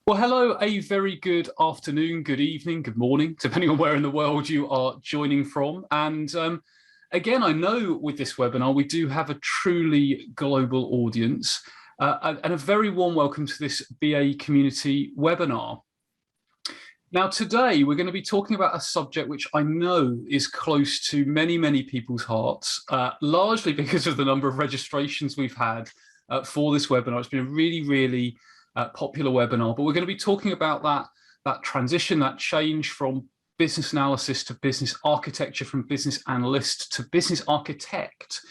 Well, hello, a very good afternoon, good evening, good morning, depending on where in the world you are joining from. And again, I know with this webinar, we do have a truly global audience and a very warm welcome to this BA community webinar. Now, today, we're going to be talking about a subject which I know is close to many, many people's hearts, largely because of the number of registrations we've had for this webinar. It's been a really popular webinar, but we're going to be talking about that transition, that change from business analysis to business architecture, from business analyst to business architect.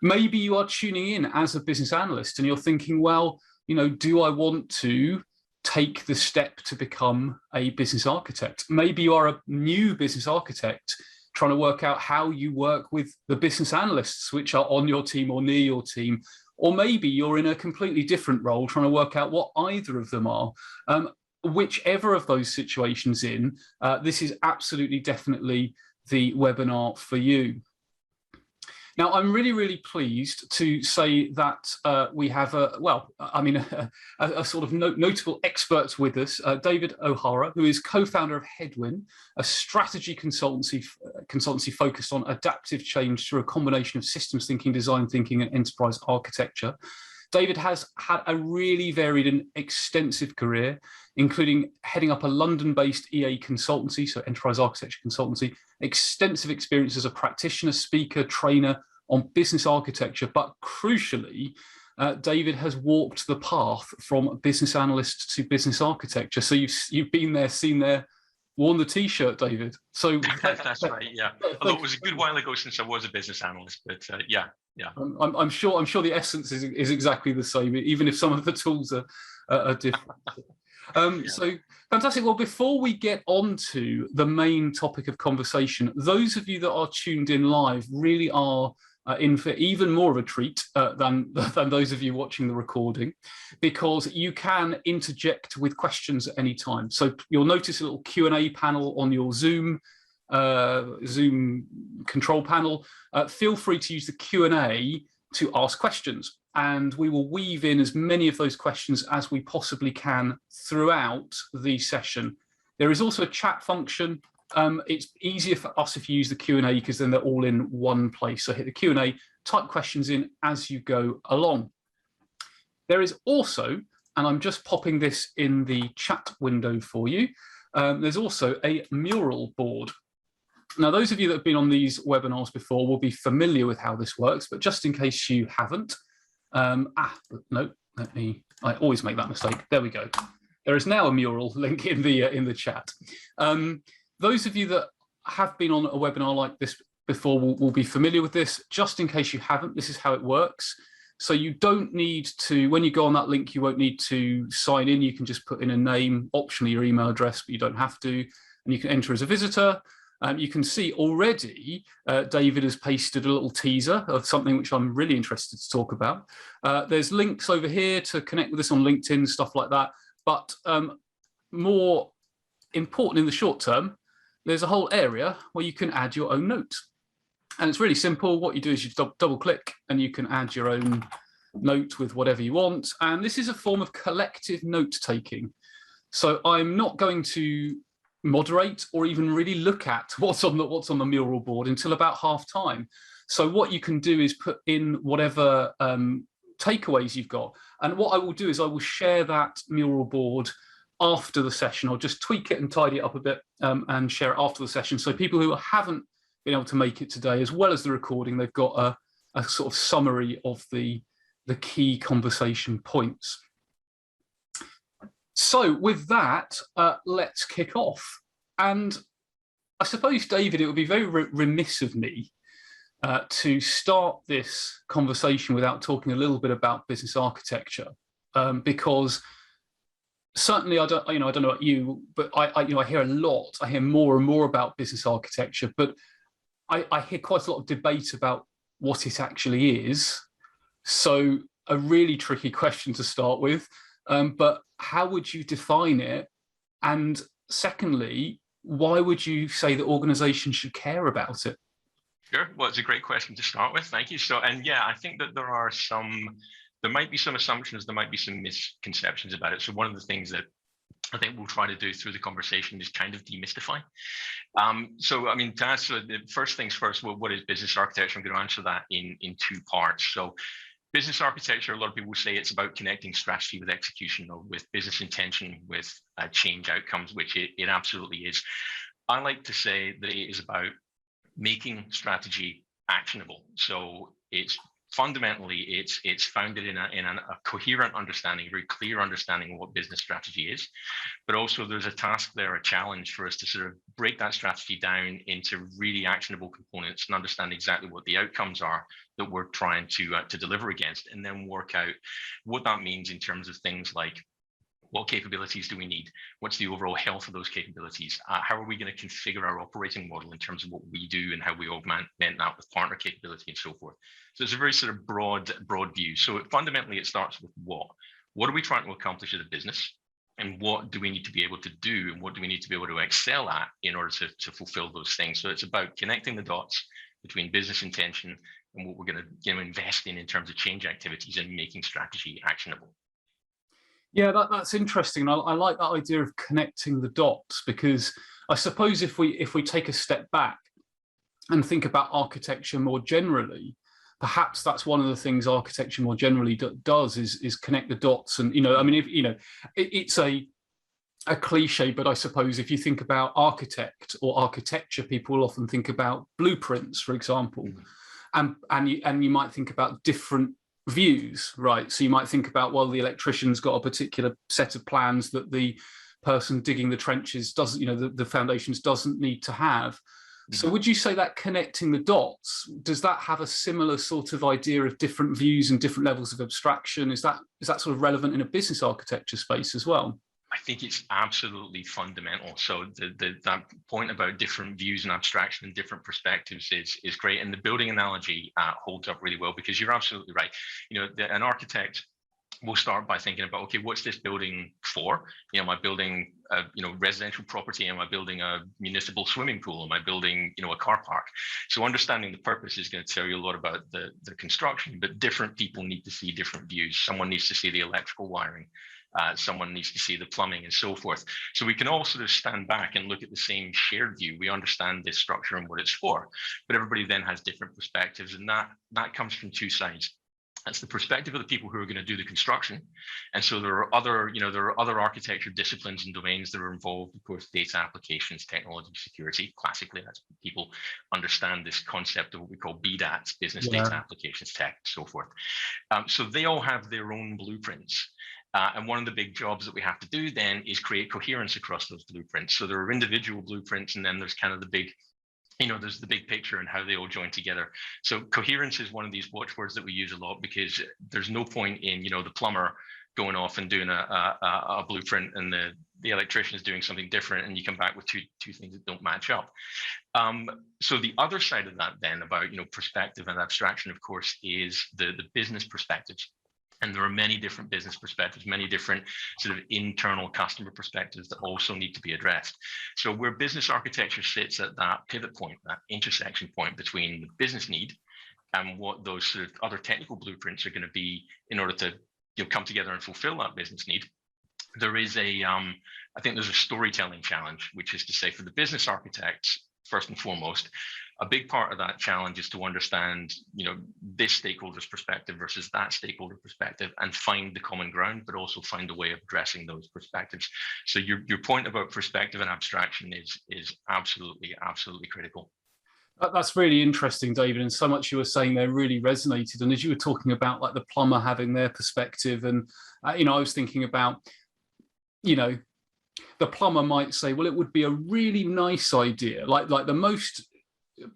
Maybe you are tuning in as a business analyst and you're thinking, well, you know, do I want to take the step to become a business architect? Maybe you are a new business architect trying to work out how you work with the business analysts which are on your team or near your team. Or maybe you're in a completely different role trying to work out what either of them are. Whichever of those situations this is absolutely definitely the webinar for you. Now, I'm really pleased to say that we have a sort of notable expert with us, David O'Hara, who is co-founder of Headwind, a strategy consultancy focused on adaptive change through a combination of systems thinking, design thinking, and enterprise architecture. David has had a really varied and extensive career, including heading up a London-based EA consultancy, so enterprise architecture consultancy, extensive experience as a practitioner, speaker, trainer on business architecture, but crucially, David has walked the path from business analyst to business architecture. So you've been there, seen there, worn the T-shirt, David. So that's right, yeah. Although it was a good while ago since I was a business analyst, but yeah. I'm sure the essence is exactly the same, even if some of the tools are different. So fantastic. Well, before we get on to the main topic of conversation, those of you that are tuned in live really are in for even more of a treat than those of you watching the recording, because you can interject with questions at any time. So you'll notice a little Q&A panel on your Zoom control panel. Feel free to use the Q&A to ask questions, and we will weave in as many of those questions as we possibly can throughout the session. There is also a chat function. It's easier for us if you use the Q&A because then they're all in one place. So hit the Q&A, type questions in as you go along. There is also, and I'm just popping this in the chat window for you, there's also a mural board. Now, those of you that have been on these webinars before will be familiar with how this works, but just in case you haven't, no, I always make that mistake. There we go. There is now a mural link in the chat. Those of you that have been on a webinar like this before will be familiar with this. Just in case you haven't, this is how it works. So you don't need to, when you go on that link, you won't need to sign in. You can just put in a name, optionally your email address, but you don't have to. And you can enter as a visitor. You can see already David has pasted a little teaser of something which I'm really interested to talk about. There's links over here to connect with us on LinkedIn, stuff like that. But more important in the short term, there's a whole area where you can add your own notes. And it's really simple. What you do is you double click and you can add your own note with whatever you want. And this is a form of collective note taking. So I'm not going to moderate or even really look at what's on the mural board until about half time. So what you can do is put in whatever takeaways you've got. And what I will do is I will share that mural board after the session. I'll just tweak it and tidy it up a bit and share it after the session. So people who haven't been able to make it today, as well as the recording, they've got a sort of summary of the key conversation points. So with that, let's kick off. And I suppose, David, it would be very remiss of me to start this conversation without talking a little bit about business architecture, because certainly I don't know about you, but I hear a lot. I hear more and more about business architecture, but I hear quite a lot of debate about what it actually is. So a really tricky question to start with. But how would you define it? And secondly, why would you say that organizations should care about it? Sure. Well, it's a great question to start with. Thank you. So, and yeah, I think that there might be some assumptions, there might be some misconceptions about it. So one of the things that I think we'll try to do through the conversation is kind of demystify. So, I mean, to answer the first things first, what is business architecture? I'm going to answer that in two parts. So, business architecture, a lot of people say it's about connecting strategy with execution, or with business intention with change outcomes, which it absolutely is. I like to say that it is about making strategy actionable. So it's fundamentally, it's founded in a coherent understanding, a very clear understanding of what business strategy is, but also there's a task there, a challenge for us to sort of break that strategy down into really actionable components and understand exactly what the outcomes are that we're trying to deliver against, and then work out what that means in terms of things like, what capabilities do we need? What's the overall health of those capabilities? How are we going to configure our operating model in terms of what we do and how we augment that with partner capability and so forth? So it's a very sort of broad view. So fundamentally, it starts with what? What are we trying to accomplish as a business? And what do we need to be able to do? And what do we need to be able to excel at in order to fulfill those things? So it's about connecting the dots between business intention and what we're going to invest in terms of change activities and making strategy actionable. Yeah, that's interesting. I like that idea of connecting the dots, because I suppose if we take a step back and think about architecture more generally, perhaps that's one of the things architecture more generally does is connect the dots. And I mean, if it's a cliche, but I suppose if you think about architect or architecture, people often think about blueprints, for example, and you might think about different views, right? So you might think about, well, the electrician's got a particular set of plans that the person digging the trenches doesn't, the foundations doesn't need to have. So would you say that connecting the dots, does that have a similar sort of idea of different views and different levels of abstraction? Is that sort of relevant in a business architecture space as well? I think it's absolutely fundamental. So that point about different views and abstraction and different perspectives is great. And the building analogy holds up really well, because you're absolutely right. An architect will start by thinking about, okay, what's this building for? Am I building a residential property? Am I building a municipal swimming pool? Am I building a car park? So understanding the purpose is going to tell you a lot about the construction, but different people need to see different views. Someone needs to see the electrical wiring. Someone needs to see the plumbing and so forth. So we can all sort of stand back and look at the same shared view. We understand this structure and what it's for, but everybody then has different perspectives, and that comes from two sides. That's the perspective of the people who are going to do the construction. And so there are other architecture disciplines and domains that are involved, of course, data applications, technology, security. Classically, that's people understand this concept of what we call BDATs, business data applications, tech, so forth. So they all have their own blueprints. And one of the big jobs that we have to do then is create coherence across those blueprints. So there are individual blueprints, and then there's kind of the big, there's the big picture and how they all join together. So coherence is one of these watchwords that we use a lot, because there's no point in, the plumber going off and doing a blueprint and the electrician is doing something different, and you come back with two things that don't match up. So the other side of that then about, perspective and abstraction, of course, is the business perspectives. And there are many different business perspectives, many different sort of internal customer perspectives that also need to be addressed. So where business architecture sits at that pivot point, that intersection point between the business need and what those sort of other technical blueprints are going to be in order to come together and fulfill that business need, there is I think there's a storytelling challenge, which is to say, for the business architects, first and foremost, a big part of that challenge is to understand, this stakeholder's perspective versus that stakeholder perspective, and find the common ground, but also find a way of addressing those perspectives. So your point about perspective and abstraction is absolutely critical. That's really interesting, David, and so much you were saying there really resonated. And as you were talking about like the plumber having their perspective, and I was thinking about, the plumber might say, well, it would be a really nice idea, like the most,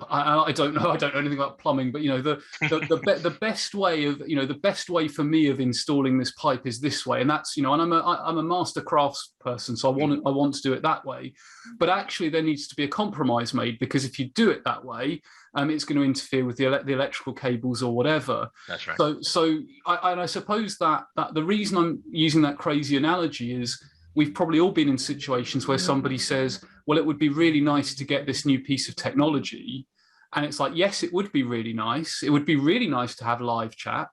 I don't know anything about plumbing, but the best way of the best way for me of installing this pipe is this way, and that's and I'm a master crafts person, so I want to do it that way. But actually, there needs to be a compromise made, because if you do it that way, it's going to interfere with the electrical cables or whatever. That's right. So I suppose that the reason I'm using that crazy analogy is, we've probably all been in situations where somebody says, well, it would be really nice to get this new piece of technology. And it's like, yes, it would be really nice. It would be really nice to have live chat,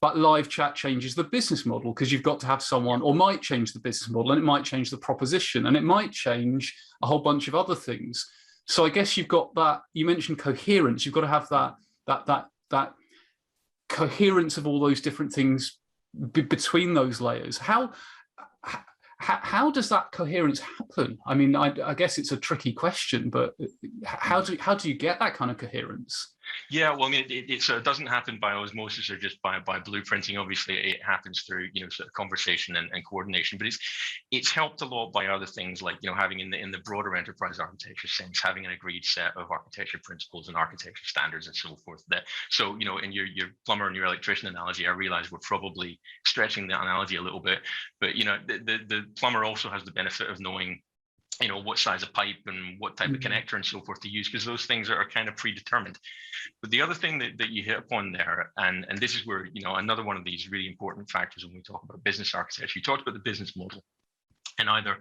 but live chat changes the business model, because you've got to have someone, or might change the business model, and it might change the proposition, and it might change a whole bunch of other things. So I guess you've got that. You mentioned coherence. You've got to have that coherence of all those different things between those layers. How does that coherence happen? I mean, I guess it's a tricky question, but how do you get that kind of coherence? Yeah, well, I mean, it doesn't happen by osmosis or just by blueprinting. Obviously, it happens through sort of conversation and coordination. But it's helped a lot by other things, like having in the broader enterprise architecture sense, having an agreed set of architecture principles and architecture standards and so forth. So in your plumber and your electrician analogy, I realize we're probably stretching the analogy a little bit, but the plumber also has the benefit of knowing what size of pipe and what type of connector and so forth to use, because those things are kind of predetermined. But the other thing that you hit upon there, and this is where another one of these really important factors when we talk about business architecture, you talked about the business model, and either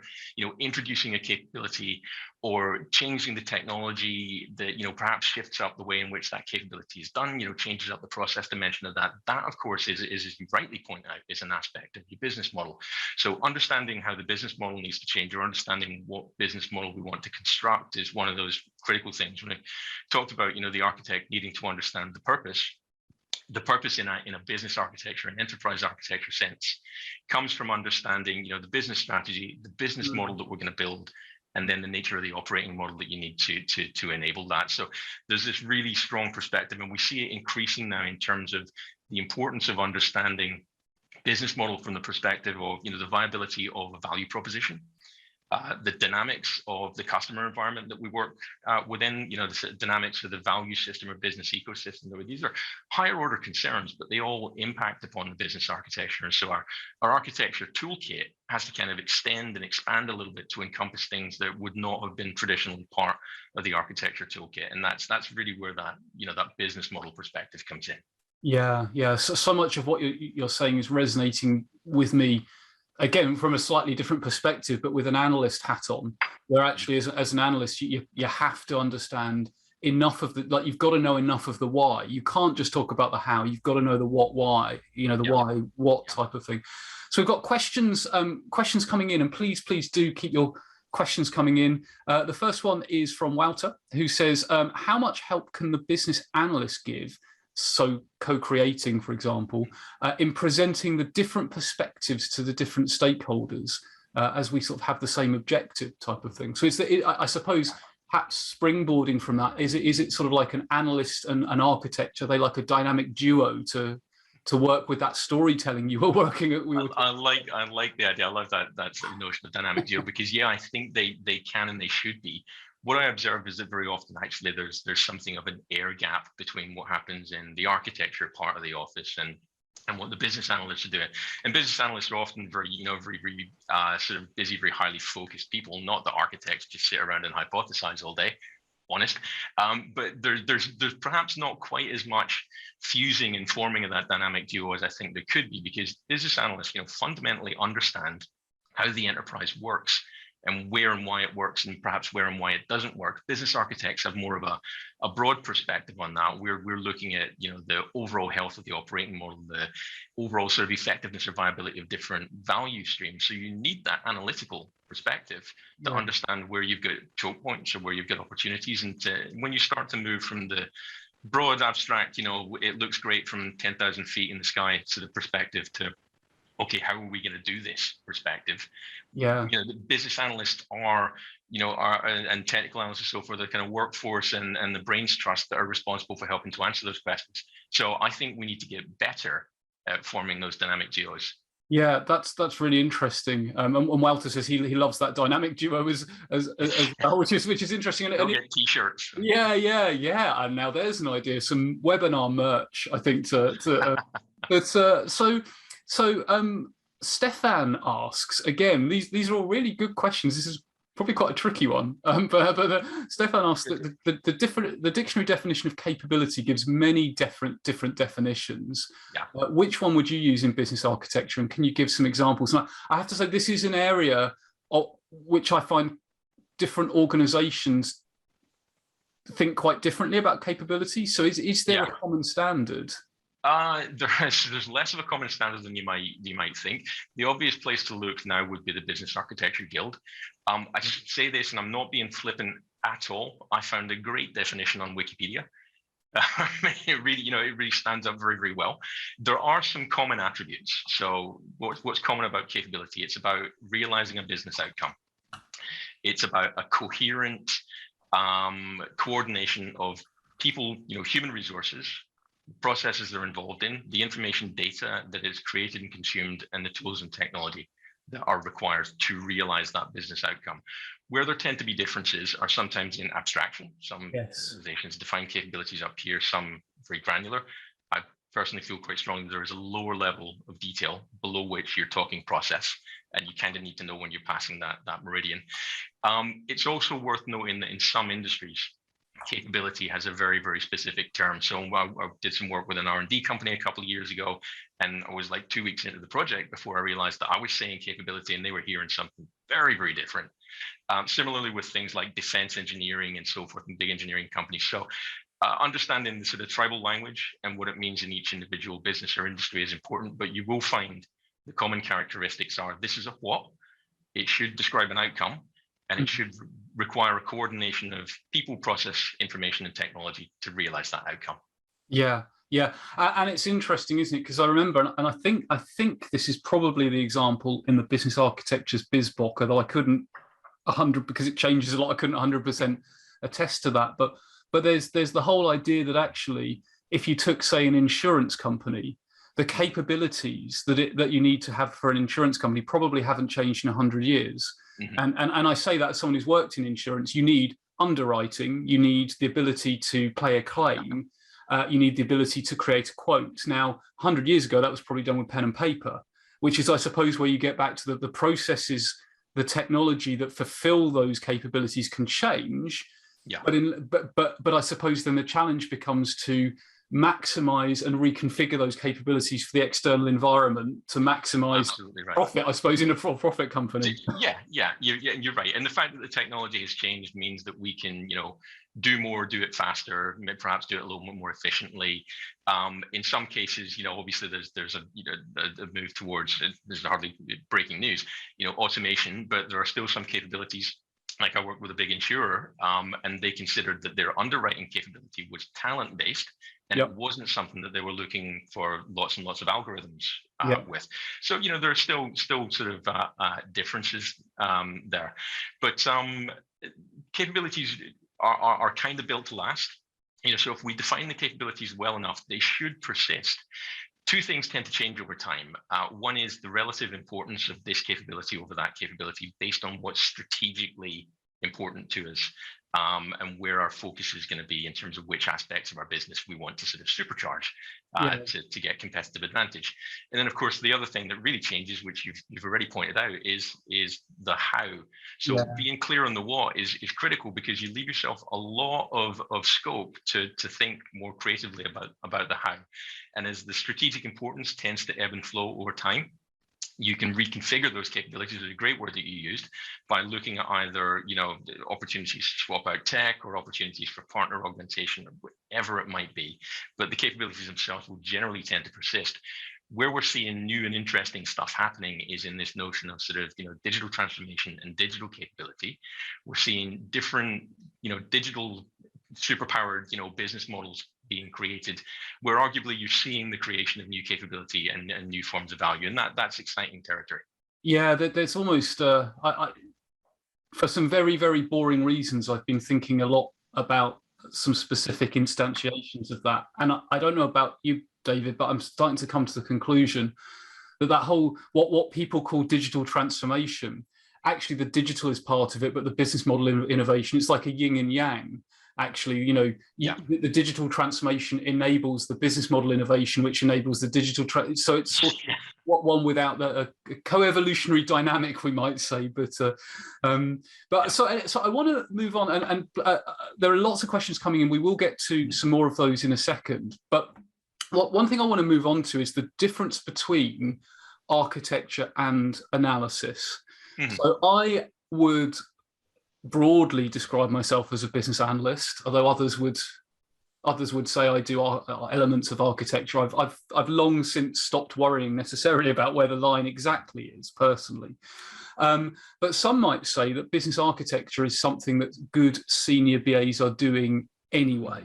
introducing a capability or changing the technology that perhaps shifts up the way in which that capability is done, changes up the process dimension of that. That, of course, is as you rightly point out, is an aspect of your business model. So understanding how the business model needs to change, or understanding what business model we want to construct, is one of those critical things. When I talked about the architect needing to understand the purpose in a business architecture and enterprise architecture sense comes from understanding the business strategy, the business model that we're going to build, and then the nature of the operating model that you need to enable that. So there's this really strong perspective, and we see it increasing now in terms of the importance of understanding business model from the perspective of the viability of a value proposition, the dynamics of the customer environment that we work within, the dynamics of the value system or business ecosystem. These are higher order concerns, but they all impact upon the business architecture. And so our architecture toolkit has to kind of extend and expand a little bit to encompass things that would not have been traditionally part of the architecture toolkit. And that's really where that that business model perspective comes in. Yeah. So much of what you're saying is resonating with me, again, from a slightly different perspective, but with an analyst hat on, where actually as an analyst, you have to understand enough of the, you've got to know enough of the why. You can't just talk about the how, you've got to know the what, why, why, what type of thing. So we've got questions coming in, and please do keep your questions coming in. The first one is from Walter, who says, how much help can the business analyst give, so co-creating, for example, in presenting the different perspectives to the different stakeholders as we sort of have the same objective type of thing? So I suppose perhaps springboarding from that, is it sort of like an analyst and an architect? Are they like a dynamic duo to work with that storytelling you were working at? I like the idea. I love that sort of notion of dynamic duo, because I think they can and they should be. What I observe is that very often, actually, there's something of an air gap between what happens in the architecture part of the office and what the business analysts are doing. And business analysts are often very sort of busy, very highly focused people. Not that architects just sit around and hypothesize all day, honest. But there's perhaps not quite as much fusing and forming of that dynamic duo as I think there could be, because business analysts, fundamentally understand how the enterprise works, and where and why it works, and perhaps where and why it doesn't work. Business architects have more of a broad perspective on that. We're looking at the overall health of the operating model, the overall sort of effectiveness or viability of different value streams. So you need that analytical perspective to understand where you've got choke points or where you've got opportunities. And when you start to move from the broad abstract, it looks great from 10,000 feet in the sky sort of perspective to, okay, how are we going to do this perspective? The business analysts are, and technical analysts and so forth, the kind of workforce and the brains trust that are responsible for helping to answer those questions. So I think we need to get better at forming those dynamic duos. Yeah, that's really interesting. And Walter says he loves that dynamic duo as well, which is interesting. They'll get t-shirts. Yeah. And now there's an idea, some webinar merch, I think. So Stefan asks, again, these are all really good questions. This is probably quite a tricky one, but Stefan asks that the dictionary definition of capability gives many different definitions. Which one would you use in business architecture, and can you give some examples? And I have to say, this is an area of which I find different organizations think quite differently about capability. So is there a common standard? There's less of a common standard than you might think. The obvious place to look now would be the Business Architecture Guild. I should say this, and I'm not being flippant at all. I found a great definition on Wikipedia. It really stands up very, very well. There are some common attributes. So what's common about capability? It's about realizing a business outcome. It's about a coherent coordination of people, human resources, processes they're involved in, the information data that is created and consumed, and the tools and technology that are required to realize that business outcome. Where there tend to be differences are sometimes in abstraction. Some organizations define capabilities up here, some very granular. I personally feel quite strongly there is a lower level of detail below which you're talking process, and you kind of need to know when you're passing that meridian. It's also worth noting that in some industries, capability has a very, very specific term. So I did some work with an R&D company a couple of years ago, and I was like 2 weeks into the project before I realized that I was saying capability and they were hearing something very, very different. Similarly with things like defense engineering and so forth in big engineering companies. So understanding the sort of tribal language and what it means in each individual business or industry is important, but you will find the common characteristics are: this is a what, it should describe an outcome, and it should require a coordination of people, process, information, and technology to realize that outcome. Yeah, and it's interesting, isn't it? Because I remember, and I think this is probably the example in the Business Architecture's BizBook, although I couldn't 100, because it changes a lot. I couldn't 100% attest to that. But there's the whole idea that actually, if you took, say, an insurance company, the capabilities that you need to have for an insurance company probably haven't changed in 100 years. And I say that as someone who's worked in insurance. You need underwriting, you need the ability to play a claim, you need the ability to create a quote. Now, 100 years ago, that was probably done with pen and paper, which is, I suppose, where you get back to the processes, the technology that fulfill those capabilities can change. Yeah. But I suppose then the challenge becomes to maximize and reconfigure those capabilities for the external environment to maximize profit, I suppose, in a for-profit company. Yeah, you're right. And the fact that the technology has changed means that we can, do more, do it faster, perhaps do it a little bit more efficiently. In some cases, obviously there's a move towards, there's hardly breaking news, automation, but there are still some capabilities. Like I worked with a big insurer, and they considered that their underwriting capability was talent-based, and it wasn't something that they were looking for lots and lots of algorithms with. So, there are still sort of differences there. But capabilities are kind of built to last. So if we define the capabilities well enough, they should persist. Two things tend to change over time. One is the relative importance of this capability over that capability based on what's strategically important to us, and where our focus is going to be in terms of which aspects of our business we want to sort of supercharge to get competitive advantage. And then, of course, the other thing that really changes, which you've already pointed out, is the how. So being clear on the what is critical, because you leave yourself a lot of scope to think more creatively about the how. And as the strategic importance tends to ebb and flow over time, you can reconfigure those capabilities, is a great word that you used, by looking at either, opportunities to swap out tech or opportunities for partner augmentation or whatever it might be. But the capabilities themselves will generally tend to persist. Where we're seeing new and interesting stuff happening is in this notion of sort of, digital transformation and digital capability. We're seeing different, digital superpowered, business models being created, where arguably you're seeing the creation of new capability and new forms of value, and that's exciting territory. Yeah, there's almost for some very, very boring reasons, I've been thinking a lot about some specific instantiations of that. And I don't know about you, David, but I'm starting to come to the conclusion that whole what people call digital transformation, actually the digital is part of it, but the business model innovation, it's like a yin and yang. Actually, the digital transformation enables the business model innovation, which enables the digital. So it's sort of one without a co-evolutionary dynamic, we might say. But so I want to move on, and there are lots of questions coming in. We will get to some more of those in a second. But one thing I want to move on to is the difference between architecture and analysis. So I would broadly describe myself as a business analyst, although others would others would say I do elements of architecture. I've long since stopped worrying necessarily about where the line exactly is personally. But some might say that business architecture is something that good senior BAs are doing anyway,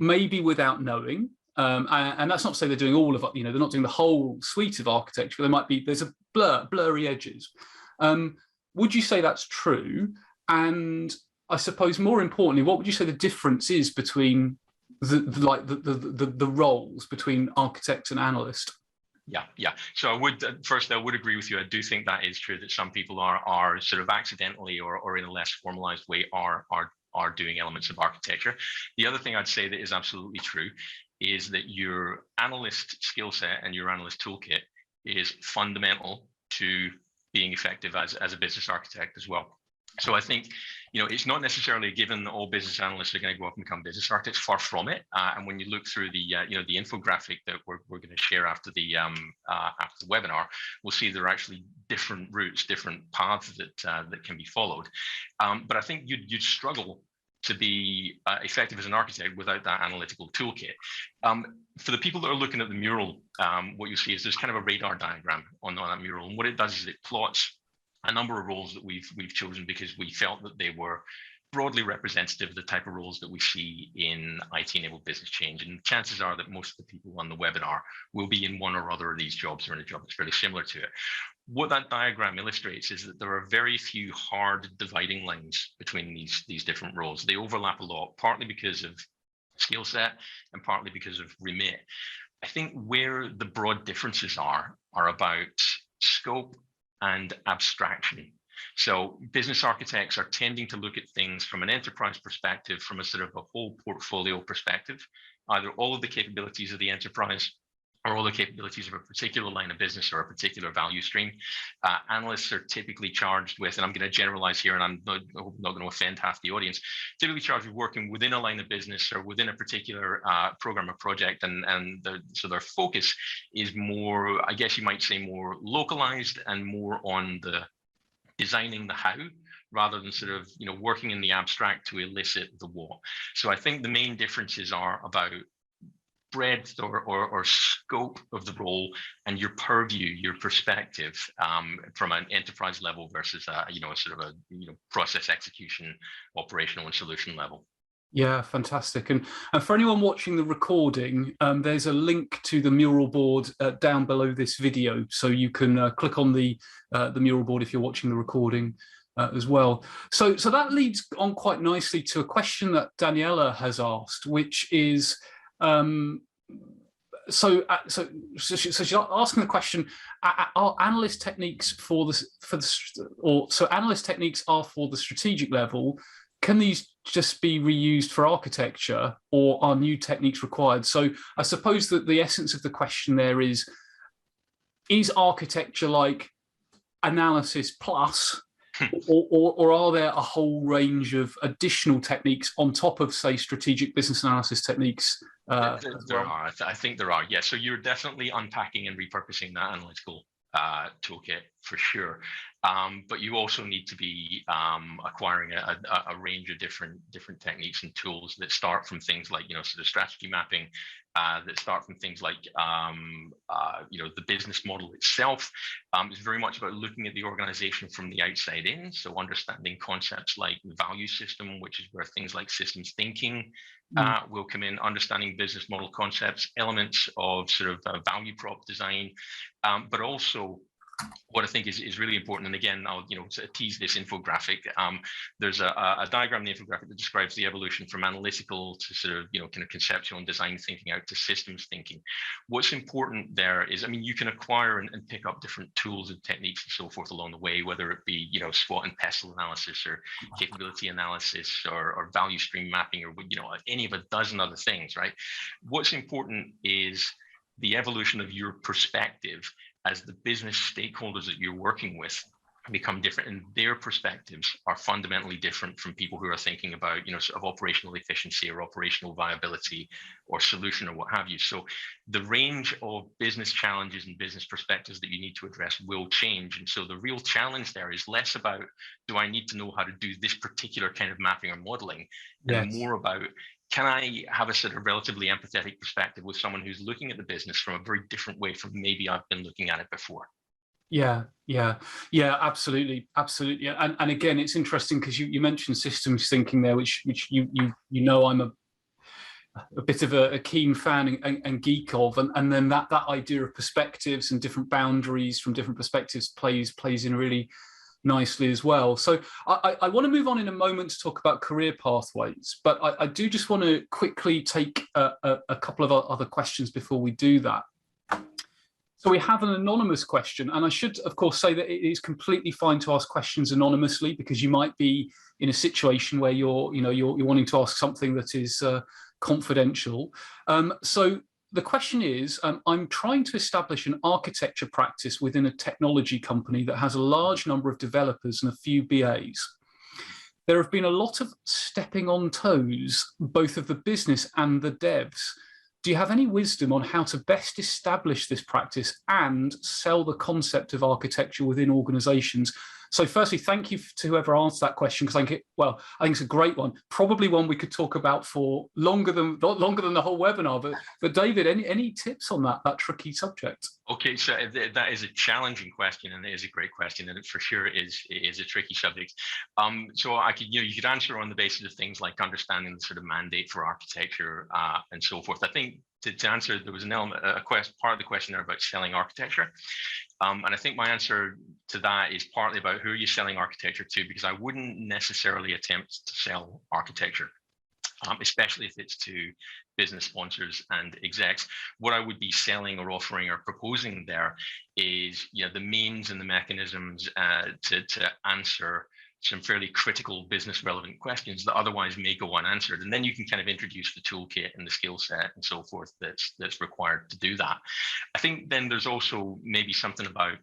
maybe without knowing. And that's not to say they're doing all of it, they're not doing the whole suite of architecture, but there's a blurry edges. Would you say that's true? And I suppose more importantly, what would you say the difference is between the roles between architect and analyst? Yeah. So I would agree with you. I do think that is true, that some people are sort of accidentally or in a less formalized way are doing elements of architecture. The other thing I'd say that is absolutely true is that your analyst skill set and your analyst toolkit is fundamental to being effective as a business architect as well. So I think, it's not necessarily a given that all business analysts are going to go up and become business architects. Far from it. And when you look through the infographic that we're going to share after the webinar, we'll see there are actually different routes, different paths that can be followed. But I think you'd struggle to be effective as an architect without that analytical toolkit. For the people that are looking at the mural, what you'll see is there's kind of a radar diagram on that mural, and what it does is it plots a number of roles that we've chosen because we felt that they were broadly representative of the type of roles that we see in IT-enabled business change. And chances are that most of the people on the webinar will be in one or other of these jobs or in a job that's very similar to it. What that diagram illustrates is that there are very few hard dividing lines between these different roles. They overlap a lot, partly because of skill set and partly because of remit. I think where the broad differences are about scope and abstraction. So business architects are tending to look at things from an enterprise perspective, from a sort of a whole portfolio perspective, either all of the capabilities of the enterprise or all the capabilities of a particular line of business or a particular value stream. Analysts are typically charged with, and I'm going to generalize here, and I'm not going to offend half the audience, typically charged with working within a line of business or within a particular program or project, so their focus is more, I guess you might say, more localized and more on the designing the how, rather than sort of working in the abstract to elicit the what. So I think the main differences are about breadth or scope of the role and your purview, your perspective from an enterprise level versus a sort of a process execution, operational and solution level. Yeah, fantastic. And for anyone watching the recording, there's a link to the mural board down below this video, so you can click on the mural board if you're watching the recording as well. So that leads on quite nicely to a question that Daniela has asked, which is, so she's asking the question: are analyst techniques analyst techniques are for the strategic level? Can these just be reused for architecture, or are new techniques required? So I suppose that the essence of the question there is architecture like analysis plus, or are there a whole range of additional techniques on top of, say, strategic business analysis techniques? There are. I think there are. Yeah. So you're definitely unpacking and repurposing that analytical toolkit for sure. But you also need to be acquiring a range of different techniques and tools that start from things like sort of strategy mapping, that start from things like the business model itself. It's very much about looking at the organization from the outside in, so understanding concepts like the value system, which is where things like systems thinking will come in, understanding business model concepts, elements of sort of value prop design, but also what I think is really important, and again, I'll sort of tease this infographic. There's a diagram in the infographic that describes the evolution from analytical to sort of kind of conceptual and design thinking out to systems thinking. What's important there is, you can acquire and pick up different tools and techniques and so forth along the way, whether it be SWOT and PESTLE analysis or capability analysis or value stream mapping or any of a dozen other things, right? What's important is the evolution of your perspective as the business stakeholders that you're working with become different, and their perspectives are fundamentally different from people who are thinking about, sort of operational efficiency or operational viability or solution or what have you. So the range of business challenges and business perspectives that you need to address will change. And so the real challenge there is less about, do I need to know how to do this particular kind of mapping or modeling, and more about, can I have a sort of relatively empathetic perspective with someone who's looking at the business from a very different way from maybe I've been looking at it before? Yeah, absolutely, absolutely. And again, it's interesting because you mentioned systems thinking there, which you know I'm a bit of a keen fan and geek of, and then that idea of perspectives and different boundaries from different perspectives plays in really nicely as well. So I want to move on in a moment to talk about career pathways, but I do just want to quickly take a couple of other questions before we do that. So we have an anonymous question, and I should, of course, say that it is completely fine to ask questions anonymously, because you might be in a situation where you're wanting to ask something that is confidential. So the question is, I'm trying to establish an architecture practice within a technology company that has a large number of developers and a few BAs. There have been a lot of stepping on toes, both of the business and the devs. Do you have any wisdom on how to best establish this practice and sell the concept of architecture within organizations? So firstly, thank you to whoever asked that question, because I think it's a great one. Probably one we could talk about for longer than the whole webinar. But David, any tips on that tricky subject? Okay, so that is a challenging question, and it is a great question, and it for sure is a tricky subject. So I could, you could answer on the basis of things like understanding the sort of mandate for architecture and so forth. I think to answer, there was an element, part of the question there about selling architecture. And I think my answer to that is partly about who are you selling architecture to, because I wouldn't necessarily attempt to sell architecture, especially if it's to business sponsors and execs. What I would be selling or offering or proposing there is the means and the mechanisms to answer some fairly critical business relevant questions that otherwise may go unanswered. And then you can kind of introduce the toolkit and the skill set and so forth that's required to do that. I think then there's also maybe something about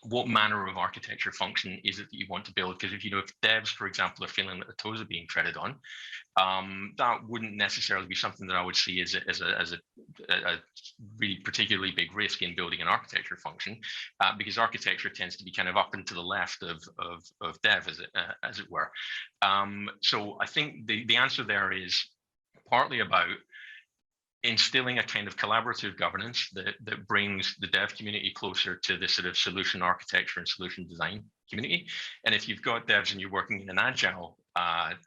what manner of architecture function is it that you want to build? Because if devs, for example, are feeling that the toes are being treaded on, that wouldn't necessarily be something that I would see as a really particularly big risk in building an architecture function, because architecture tends to be kind of up and to the left of dev, as it were. So I think the answer there is partly about instilling a kind of collaborative governance that brings the dev community closer to the sort of solution architecture and solution design community. And if you've got devs and you're working in an agile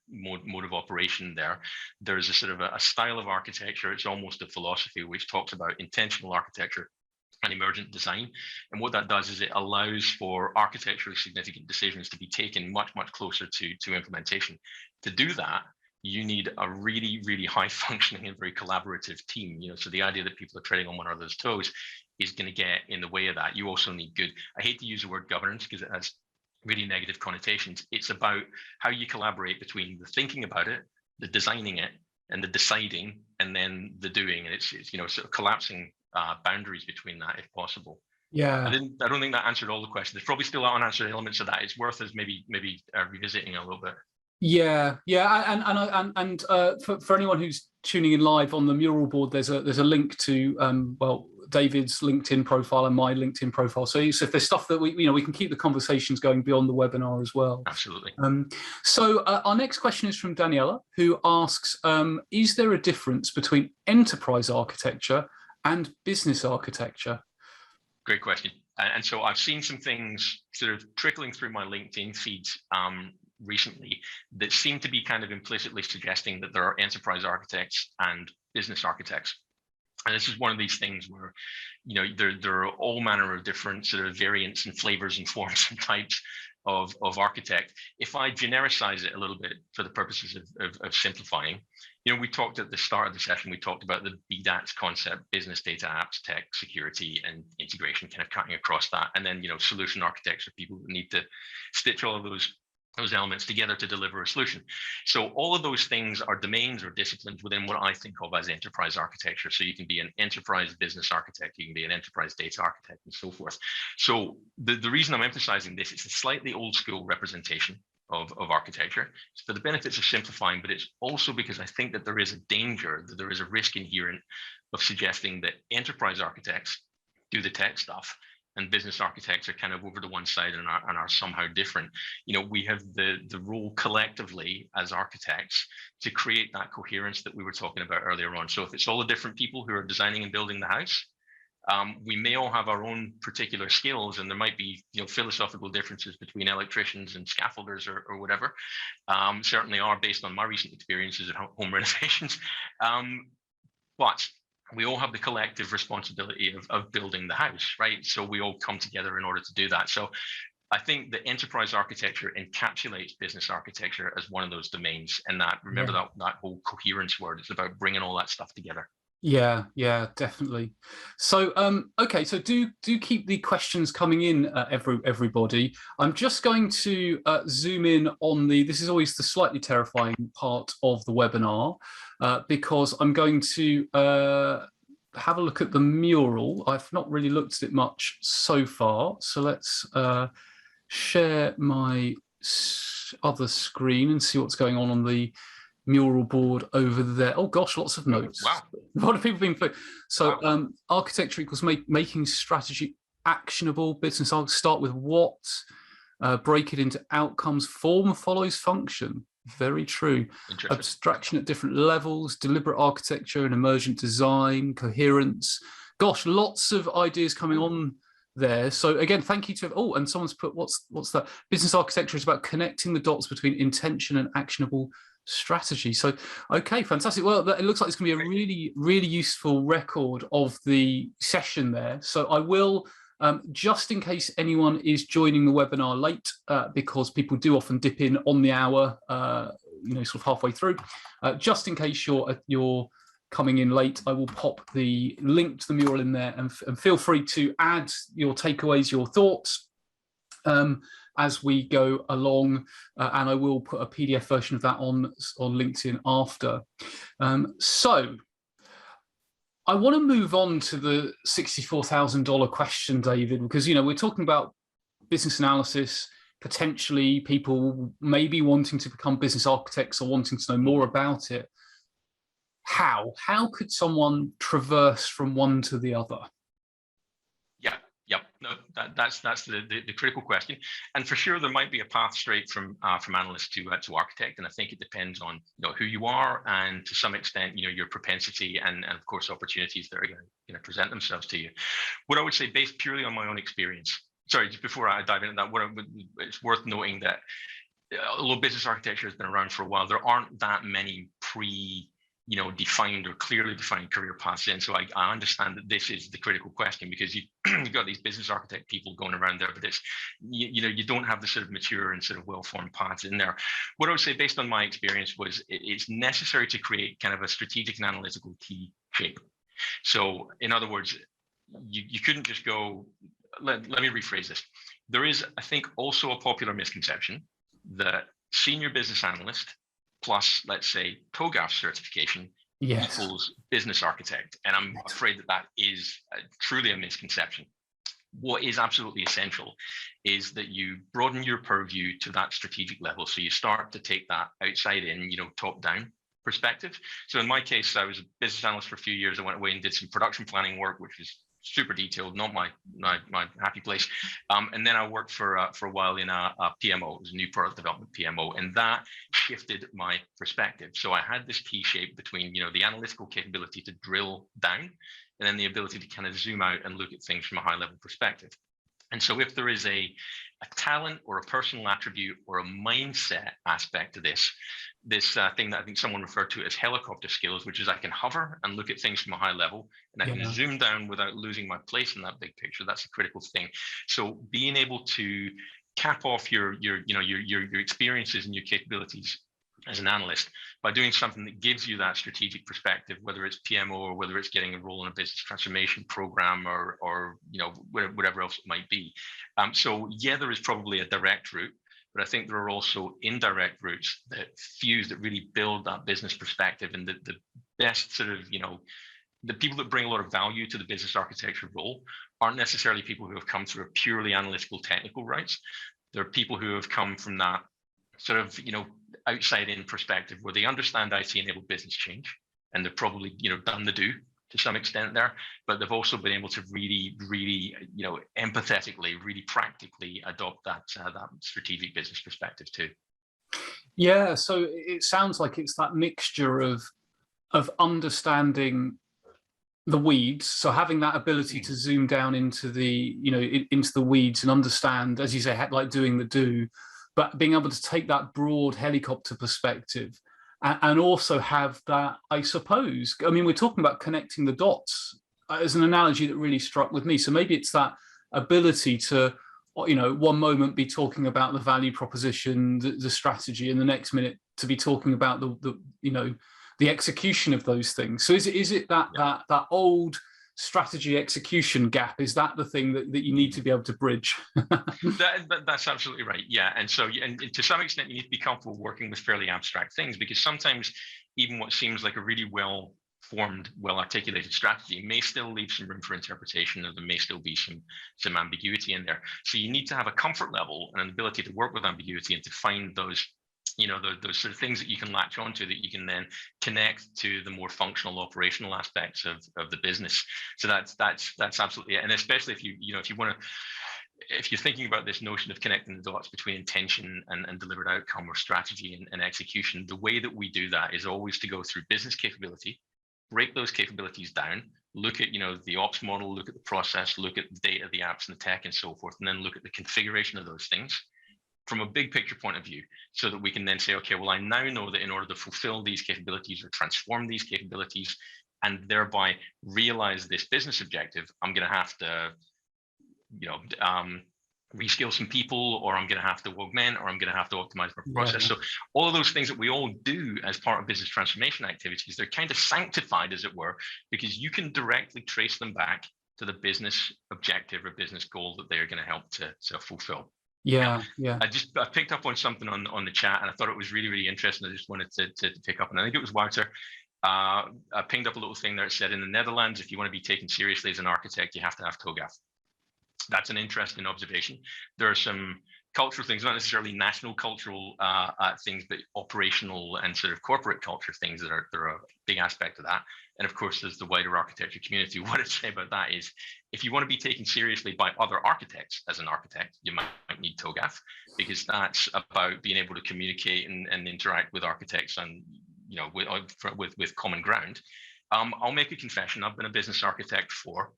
mode of operation, there's a sort of a style of architecture. It's almost a philosophy which talks about intentional architecture and emergent design. And what that does is it allows for architecturally significant decisions to be taken much closer to implementation. To do that, you need a really, really high functioning and very collaborative team. So the idea that people are treading on one another's toes is going to get in the way of that. You also need good, I hate to use the word governance because it has really negative connotations. It's about how you collaborate between the thinking about it, the designing it, and the deciding, and then the doing. And it's sort of collapsing boundaries between that if possible. Yeah. I don't think that answered all the questions. There's probably still unanswered elements of that. It's worth us maybe revisiting a little bit. Yeah, and for anyone who's tuning in live on the mural board, there's a link to David's LinkedIn profile and my LinkedIn profile. So if there's stuff that we can keep the conversations going beyond the webinar as well. Absolutely. So our next question is from Daniela, who asks, is there a difference between enterprise architecture and business architecture? Great question. And so I've seen some things sort of trickling through my LinkedIn feeds recently that seem to be kind of implicitly suggesting that there are enterprise architects and business architects. And this is one of these things where, there are all manner of different sort of variants and flavors and forms and types of architect. If I genericize it a little bit for the purposes of simplifying, we talked at the start of the session, we talked about the BDATS concept, business data apps, tech, security, and integration, kind of cutting across that. And then, solution architects are people that need to stitch all of those elements together to deliver a solution. So all of those things are domains or disciplines within what I think of as enterprise architecture. So you can be an enterprise business architect, you can be an enterprise data architect, and so forth. So the reason I'm emphasizing this, it's a slightly old school representation of architecture. It's for the benefits of simplifying, but it's also because I think that there is a danger, that there is a risk inherent of suggesting that enterprise architects do the tech stuff and business architects are kind of over to one side and are somehow different. We have the role collectively as architects to create that coherence that we were talking about earlier on. So if it's all the different people who are designing and building the house, we may all have our own particular skills, and there might be philosophical differences between electricians and scaffolders or whatever. Certainly are, based on my recent experiences at home renovations. But we all have the collective responsibility of building the house, right? So we all come together in order to do that. So I think the enterprise architecture encapsulates business architecture as one of those domains. And that, remember that whole coherence word, it's about bringing all that stuff together. Yeah, definitely. So, okay, so do keep the questions coming in, everybody. I'm just going to zoom in on this is always the slightly terrifying part of the webinar, because I'm going to have a look at the mural. I've not really looked at it much so far. So let's share my other screen and see what's going on the mural board over there. Oh gosh, lots of notes. Wow. A lot of people being put. So wow. Architecture equals making strategy actionable. Business arc, start with what, break it into outcomes. Form follows function. Very true. Abstraction at different levels, deliberate architecture and emergent design, coherence. Gosh, lots of ideas coming on there. So again, thank you to, and someone's put, what's that? Business architecture is about connecting the dots between intention and actionable strategy. So, okay, fantastic. Well, it looks like it's going to be a really, really useful record of the session there. So I will, just in case anyone is joining the webinar late, because people do often dip in on the hour, sort of halfway through, just in case you're coming in late, I will pop the link to the mural in there, and feel free to add your takeaways, your thoughts, as we go along, and I will put a PDF version of that on LinkedIn after. So I want to move on to the $64,000 question, David, because we're talking about business analysis, potentially people maybe wanting to become business architects or wanting to know more about it. How could someone traverse from one to the other? Yep. No, that's the critical question, and for sure there might be a path straight from analyst to architect, and I think it depends on who you are, and to some extent your propensity and of course opportunities that are going to present themselves to you. What I would say, based purely on my own experience. Sorry, just before I dive into that, it's worth noting that although business architecture has been around for a while, there aren't that many defined or clearly defined career paths in. So I understand that this is the critical question, because you've got these business architect people going around there, but it's, you don't have the sort of mature and sort of well-formed paths in there. What I would say, based on my experience, was it's necessary to create kind of a strategic and analytical key shape. So in other words, you couldn't just go, let me rephrase this. There is, I think, also a popular misconception that senior business analyst plus, let's say, TOGAF certification equals business architect. And I'm afraid that is truly a misconception. What is absolutely essential is that you broaden your purview to that strategic level. So you start to take that outside in, top down perspective. So in my case, I was a business analyst for a few years. I went away and did some production planning work, which was super detailed, not my happy place. And then I worked for a while in a PMO. It was a new product development PMO, and that shifted my perspective. So I had this key shape between the analytical capability to drill down, and then the ability to kind of zoom out and look at things from a high level perspective. And so if there is a talent or a personal attribute or a mindset aspect to this thing that I think someone referred to as helicopter skills, which is I can hover and look at things from a high level, and I can zoom down without losing my place in that big picture. That's a critical thing. So being able to cap off your experiences and your capabilities as an analyst by doing something that gives you that strategic perspective, whether it's PMO or whether it's getting a role in a business transformation program or whatever else it might be. So there is probably a direct route, but I think there are also indirect routes that really build that business perspective, and the best sort of the people that bring a lot of value to the business architecture role aren't necessarily people who have come through a purely analytical technical routes. They're people who have come from that sort of outside in perspective, where they understand IT enabled business change, and they've probably done the do to some extent there, but they've also been able to really, empathetically, really practically adopt that strategic business perspective too. Yeah, so it sounds like it's that mixture of understanding the weeds, so having that ability to zoom down into the into the weeds and understand, as you say, like doing the do, but being able to take that broad helicopter perspective and also have that, I suppose, I mean, we're talking about connecting the dots as an analogy that really struck with me. So maybe it's that ability to, one moment be talking about the value proposition, the strategy, and the next minute to be talking about the execution of those things. So is it that old strategy execution gap? Is that the thing that you need to be able to bridge? That's absolutely right. Yeah, and so and to some extent you need to be comfortable working with fairly abstract things, because sometimes even what seems like a really well-formed, well-articulated strategy may still leave some room for interpretation, or there may still be some ambiguity in there. So you need to have a comfort level and an ability to work with ambiguity and to find those those sort of things that you can latch onto, that you can then connect to the more functional operational aspects of the business. So that's absolutely it. And especially if if you're thinking about this notion of connecting the dots between intention and delivered outcome, or strategy and execution, the way that we do that is always to go through business capability, break those capabilities down, look at the ops model, look at the process, look at the data, the apps and the tech and so forth, and then look at the configuration of those things from a big picture point of view, so that we can then say, okay, well, I now know that in order to fulfill these capabilities or transform these capabilities and thereby realize this business objective, I'm going to have to, reskill some people, or I'm going to have to augment, or I'm going to have to optimize my process. So all of those things that we all do as part of business transformation activities, they're kind of sanctified, as it were, because you can directly trace them back to the business objective or business goal that they're going to help to fulfill. Yeah. I picked up on something on the chat, and I thought it was really, really interesting. I just wanted to pick up, and I think it was Wouter. I pinged up a little thing there. It said, in the Netherlands, if you want to be taken seriously as an architect, you have to have TOGAF. That's an interesting observation. There are some cultural things, not necessarily national cultural things, but operational and sort of corporate culture things that are a big aspect of that. And of course, there's the wider architecture community. What I'd say about that is, if you want to be taken seriously by other architects as an architect, you might need TOGAF, because that's about being able to communicate and interact with architects and with common ground. I'll make a confession. I've been a business architect for,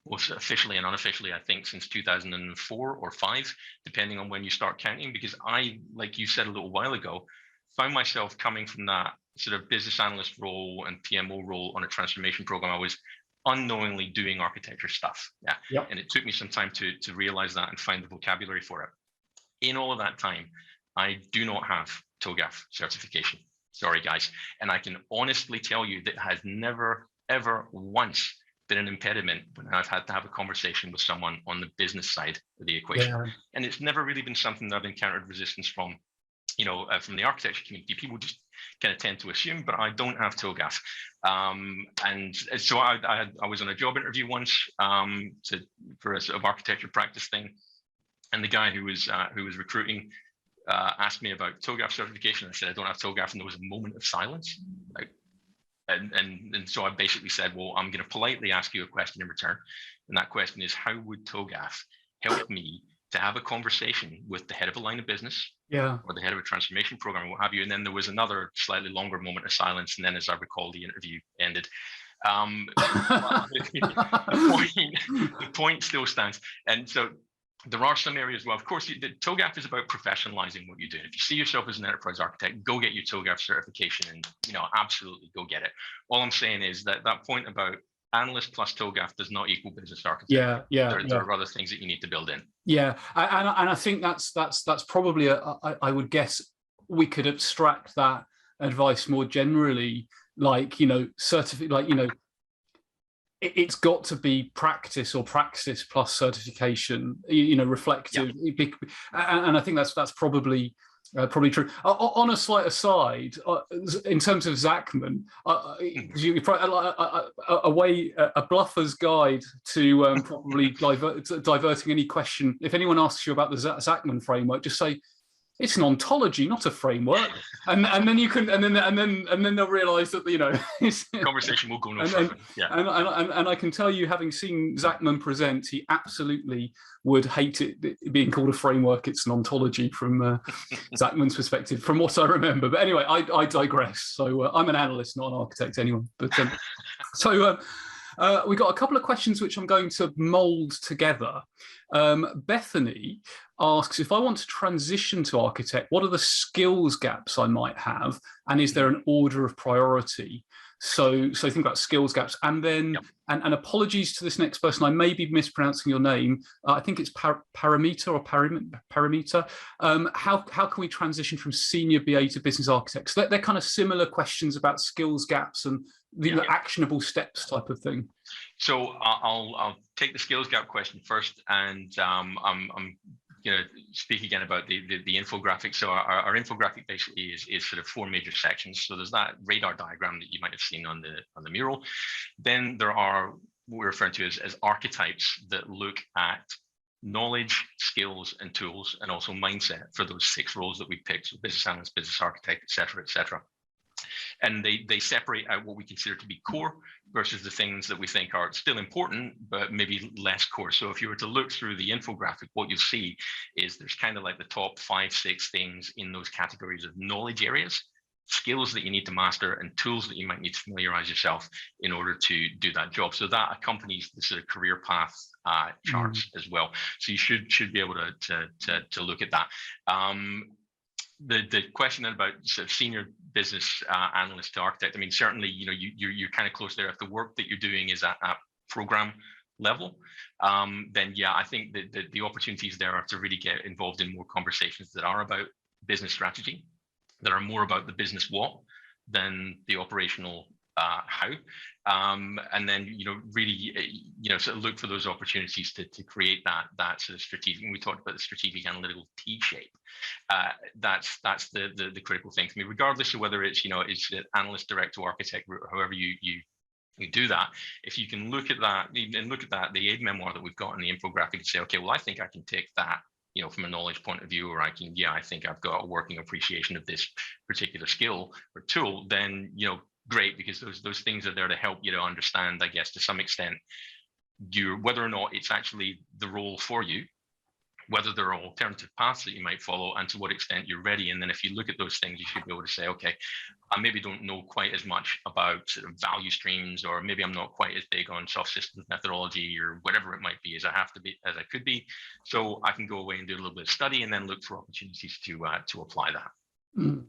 officially and unofficially, I think since 2004 or 5, depending on when you start counting, because I, like you said a little while ago, found myself coming from that sort of business analyst role and PMO role on a transformation program. I was unknowingly doing architecture stuff. And it took me some time to realize that and find the vocabulary for it. In all of that time, I do not have TOGAF certification. Sorry, guys. And I can honestly tell you that has never, ever once been an impediment when I've had to have a conversation with someone on the business side of the equation. And it's never really been something that I've encountered resistance from, from the architecture community. People just kind of tend to assume, but I don't have TOGAF. And so I was on a job interview once for a sort of architecture practice thing, and the guy who was recruiting asked me about TOGAF certification. I said I don't have TOGAF, and there was a moment of silence. And so I basically said, well, I'm going to politely ask you a question in return. And that question is, how would TOGAF help me to have a conversation with the head of a line of business, or the head of a transformation program, or what have you? And then there was another slightly longer moment of silence. And then, as I recall, the interview ended. The point still stands. And so there are some areas where, of course, the TOGAF is about professionalizing what you do. If you see yourself as an enterprise architect, go get your TOGAF certification, and absolutely go get it. All I'm saying is that point about analyst plus TOGAF does not equal business architect. There are other things that you need to build in. And I think that's probably I would guess we could abstract that advice more generally, it's got to be practice or praxis plus certification, reflective. And I think that's probably true. On a slight aside, in terms of Zachman, a bluffer's guide to probably diverting any question. If anyone asks you about the Zachman framework, just say, it's an ontology, not a framework. And then you can, and then they'll realise that, you know, conversation will go no further. Yeah. And I can tell you, having seen Zachman present, he absolutely would hate it being called a framework. It's an ontology from Zachman's perspective, from what I remember. But anyway, I digress. So I'm an analyst, not an architect, anyway. But we got a couple of questions which I'm going to mould together. Bethany asks, if I want to transition to architect, what are the skills gaps I might have? And is there an order of priority? So think about skills gaps. And then, yep. and apologies to this next person, I may be mispronouncing your name. I think it's Parameter or Parameter. How can we transition from senior BA to business architects? They're kind of similar questions about skills gaps and the actionable steps type of thing. So I'll take the skills gap question first, and I'm going to speak again about the infographic. So our infographic basically is sort of 4 major sections. So there's that radar diagram that you might have seen on the mural. Then there are what we're referring to as archetypes that look at knowledge, skills, and tools, and also mindset for those 6 roles that we picked: so business analyst, business architect, et cetera, et cetera. And they separate out what we consider to be core versus the things that we think are still important, but maybe less core. So if you were to look through the infographic, what you'll see is there's kind of like the top 5, 6 things in those categories of knowledge areas, skills that you need to master, and tools that you might need to familiarize yourself in order to do that job. So that accompanies the sort of career path charts as well. So you should be able to look at that. The question about sort of senior business analyst to architect, I mean, certainly, you know, you're kind of close there. If the work that you're doing is at program level, then yeah, I think that the opportunities there are to really get involved in more conversations that are about business strategy, that are more about the business what than the operational how, and then, you know, really, you know, sort of look for those opportunities to create that sort of strategic. And we talked about the strategic analytical T shape. That's the critical thing for me, regardless of whether it's, you know, it's an analyst, director, architect, or however you do that. If you can look at that and look at that, the aid memoir that we've got in the infographic, and say, okay, well, I think I can take that, you know, from a knowledge point of view, or I think I've got a working appreciation of this particular skill or tool, then, you know, great, because those things are there to help you to understand, I guess, to some extent, whether or not it's actually the role for you, whether there are alternative paths that you might follow, and to what extent you're ready. And then if you look at those things, you should be able to say, okay, I maybe don't know quite as much about sort of value streams, or maybe I'm not quite as big on soft systems methodology, or whatever it might be, as I could be. So I can go away and do a little bit of study, and then look for opportunities to apply that.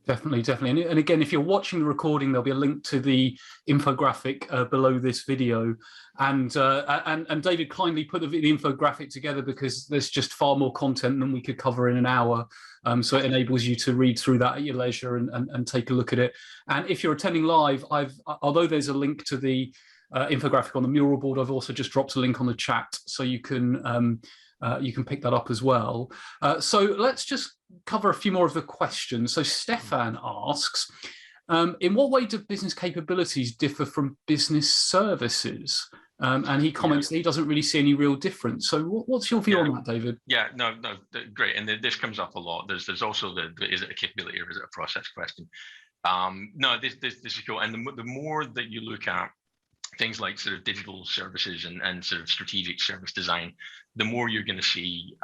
Definitely. And again, if you're watching the recording, there'll be a link to the infographic below this video. And David kindly put the infographic together because there's just far more content than we could cover in an hour. So it enables you to read through that at your leisure and take a look at it. And if you're attending live, although there's a link to the infographic on the mural board, I've also just dropped a link on the chat, so you can pick that up as well. So let's just cover a few more of the questions. So Stefan asks, in what way do business capabilities differ from business services? And he comments that he doesn't really see any real difference. So what's your view on that, David? Yeah, no, great. And this comes up a lot. There's also is it a capability or is it a process question? No, this is cool. And the more that you look at things like sort of digital services and sort of strategic service design, the more you're going to see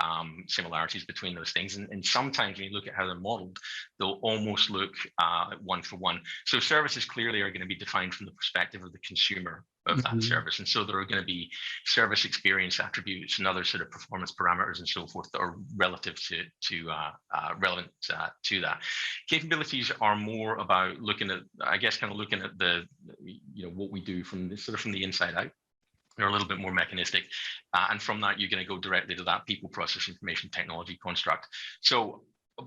similarities between those things. And sometimes when you look at how they're modeled, they'll almost look one for one. So services clearly are going to be defined from the perspective of the consumer of that service. And so there are going to be service experience attributes and other sort of performance parameters and so forth that are relative relevant to that. Capabilities are more about looking at, I guess, kind of looking at the, you know, what we do from the inside out. They're a little bit more mechanistic. And from that, you're going to go directly to that people, process, information, technology construct. So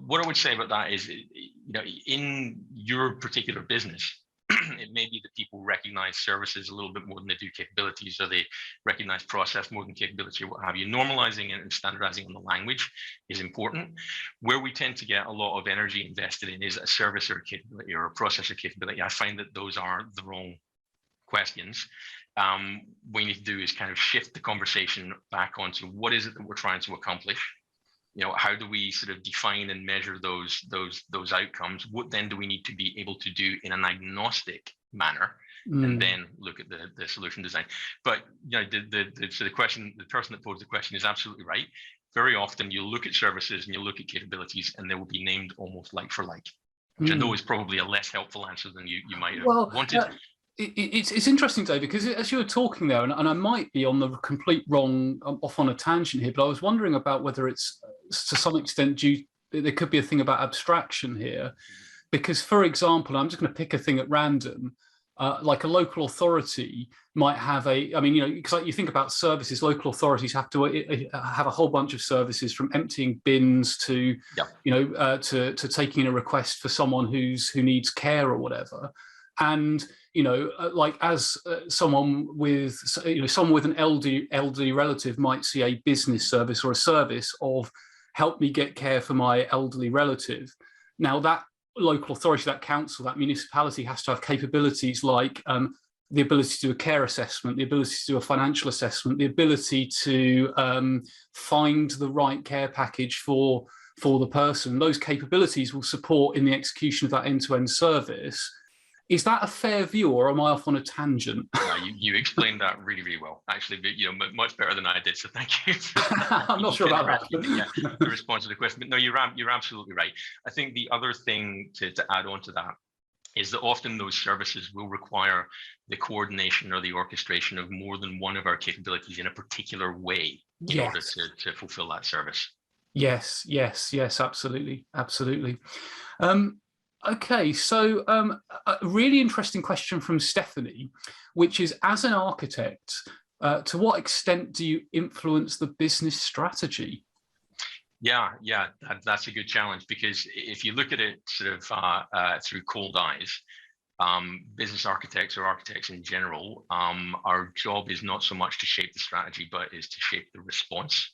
what I would say about that is, you know, in your particular business, it may be that people recognize services a little bit more than they do capabilities, or they recognize process more than capability, or what have you. Normalizing and standardizing on the language is important. Where we tend to get a lot of energy invested in is a service or a capability or a process or capability. I find that those are the wrong questions. What you need to do is kind of shift the conversation back onto what is it that we're trying to accomplish? how do we sort of define and measure those outcomes? What then do we need to be able to do in an agnostic manner, and then look at the solution design? But the question, the person that posed the question is absolutely right. Very often you look at services and you look at capabilities, and they will be named almost like for like, which I know is probably a less helpful answer than you might have wanted. It's interesting, Dave, because as you were talking there, and I might be on the complete wrong, off on a tangent here, but I was wondering about whether it's to some extent there could be a thing about abstraction here, because, for example, I'm just going to pick a thing at random. Like a local authority might have because you think about services, local authorities have to have a whole bunch of services, from emptying bins to, to taking a request for someone who needs care or whatever. And, like as someone with an elderly relative might see a business service or a service of help me get care for my elderly relative. Now that local authority, that council, that municipality has to have capabilities like the ability to do a care assessment, the ability to do a financial assessment, the ability to find the right care package for the person. Those capabilities will support in the execution of that end-to-end service. Is that a fair view, or am I off on a tangent? You explained that really, really well, actually, but much better than I did. So thank you. I'm not sure about that. The response to the question, but no, you're absolutely right. I think the other thing to add on to that is that often those services will require the coordination or the orchestration of more than one of our capabilities in a particular way in order to fulfill that service. Yes, absolutely. Okay, so a really interesting question from Stephanie, which is, as an architect, to what extent do you influence the business strategy? Yeah, that's a good challenge, because if you look at it sort of through cold eyes, business architects or architects in general, our job is not so much to shape the strategy, but is to shape the response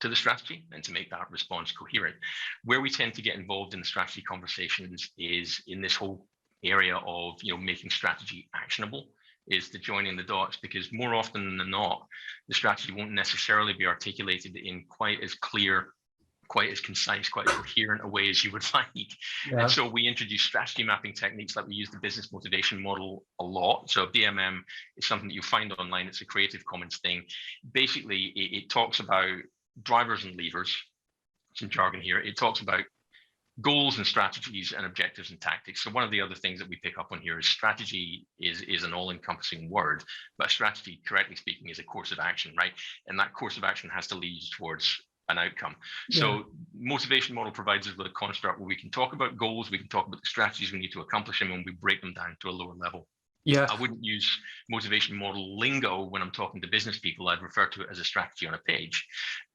to the strategy and to make that response coherent. Where we tend to get involved in the strategy conversations is in this whole area of making strategy actionable, is the joining the dots, because more often than not, the strategy won't necessarily be articulated in quite as clear, quite as concise, quite as coherent a way as you would like. And so we introduce strategy mapping techniques, like we use the business motivation model a lot. So BMM is something that you find online. It's a Creative Commons thing. Basically, it talks about drivers and levers, some jargon here. It talks about goals and strategies and objectives and tactics. So one of the other things that we pick up on here is strategy is an all-encompassing word, but strategy, correctly speaking, is a course of action, right? And that course of action has to lead you towards an outcome. So motivation model provides us with a construct where we can talk about goals, we can talk about the strategies we need to accomplish them, and we break them down to a lower level. I wouldn't use motivation model lingo when I'm talking to business people. I'd refer to it as a strategy on a page.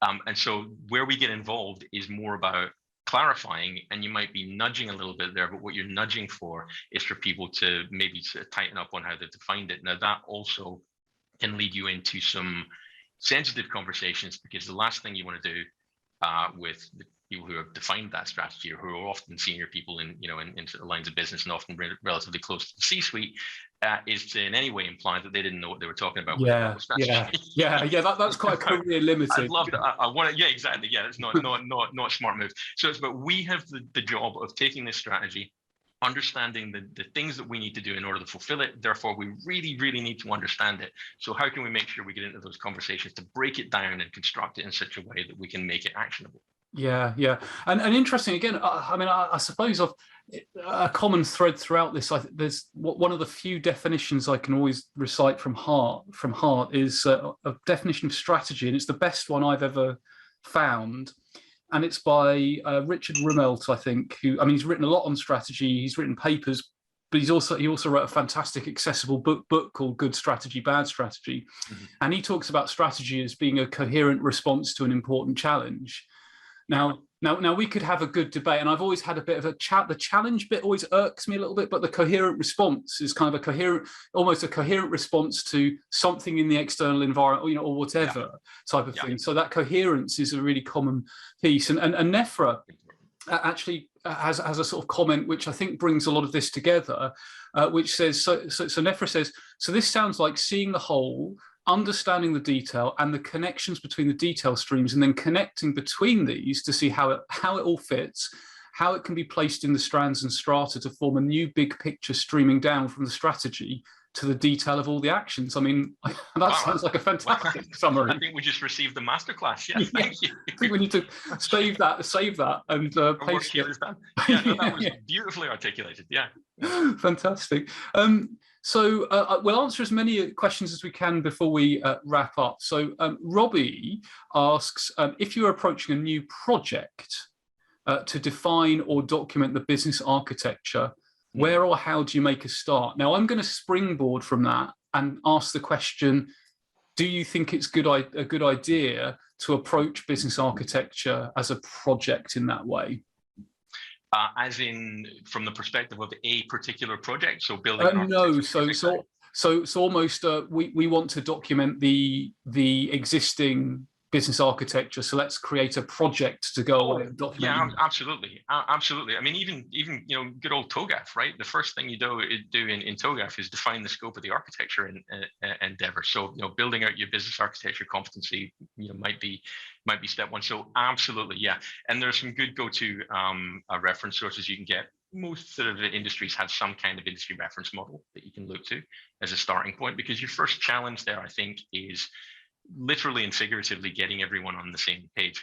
And so where we get involved is more about clarifying, and you might be nudging a little bit there, but what you're nudging for is for people to maybe tighten up on how they've defined it. Now, that also can lead you into some sensitive conversations, because the last thing you want to do with the people who have defined that strategy, or who are often senior people in lines of business and often relatively close to the C-suite, is to in any way imply that they didn't know what they were talking about. That's quite career limited. I'd love that. I want to. Yeah, exactly. Yeah, it's not a smart move. So it's, but we have the job of taking this strategy, understanding the things that we need to do in order to fulfill it. Therefore, we really, really need to understand it. So how can we make sure we get into those conversations to break it down and construct it in such a way that we can make it actionable? And interesting, again, I suppose of a common thread throughout this, there's one of the few definitions I can always recite from heart is a definition of strategy, and it's the best one I've ever found. And it's by Richard Rummelt, I think, he's written a lot on strategy. He's written papers, but he also wrote a fantastic accessible book called Good Strategy, Bad Strategy. And he talks about strategy as being a coherent response to an important challenge. Now we could have a good debate, and I've always had a bit of a the challenge bit always irks me a little bit, but the coherent response is kind of almost a coherent response to something in the external environment, or whatever type of thing. So that coherence is a really common piece. And Nefra actually has a sort of comment which I think brings a lot of this together, which says, so Nefra says, so this sounds like seeing the whole, understanding the detail and the connections between the detail streams, and then connecting between these to see how it all fits, how it can be placed in the strands and strata to form a new big picture streaming down from the strategy to the detail of all the actions. I mean, that sounds like a fantastic summary. I think we just received the masterclass. Yes, thank you. I think we need to save that, and paste it. Yeah, no, that was beautifully articulated. Yeah. Fantastic. So we'll answer as many questions as we can before we wrap up. So Robbie asks, if you're approaching a new project to define or document the business architecture, where or how do you make a start? Now, I'm going to springboard from that and ask the question, do you think it's a good idea to approach business architecture as a project in that way? As in from the perspective of a particular project? So building no, so almost we want to document the existing business architecture, so let's create a project to go away and document. Yeah, absolutely. I mean, even good old TOGAF, right? The first thing you do in TOGAF is define the scope of the architecture endeavor. So building out your business architecture competency might be step one. So absolutely, yeah. And there's some good go-to reference sources you can get. Most sort of industries have some kind of industry reference model that you can look to as a starting point, because your first challenge there, I think, is literally and figuratively getting everyone on the same page.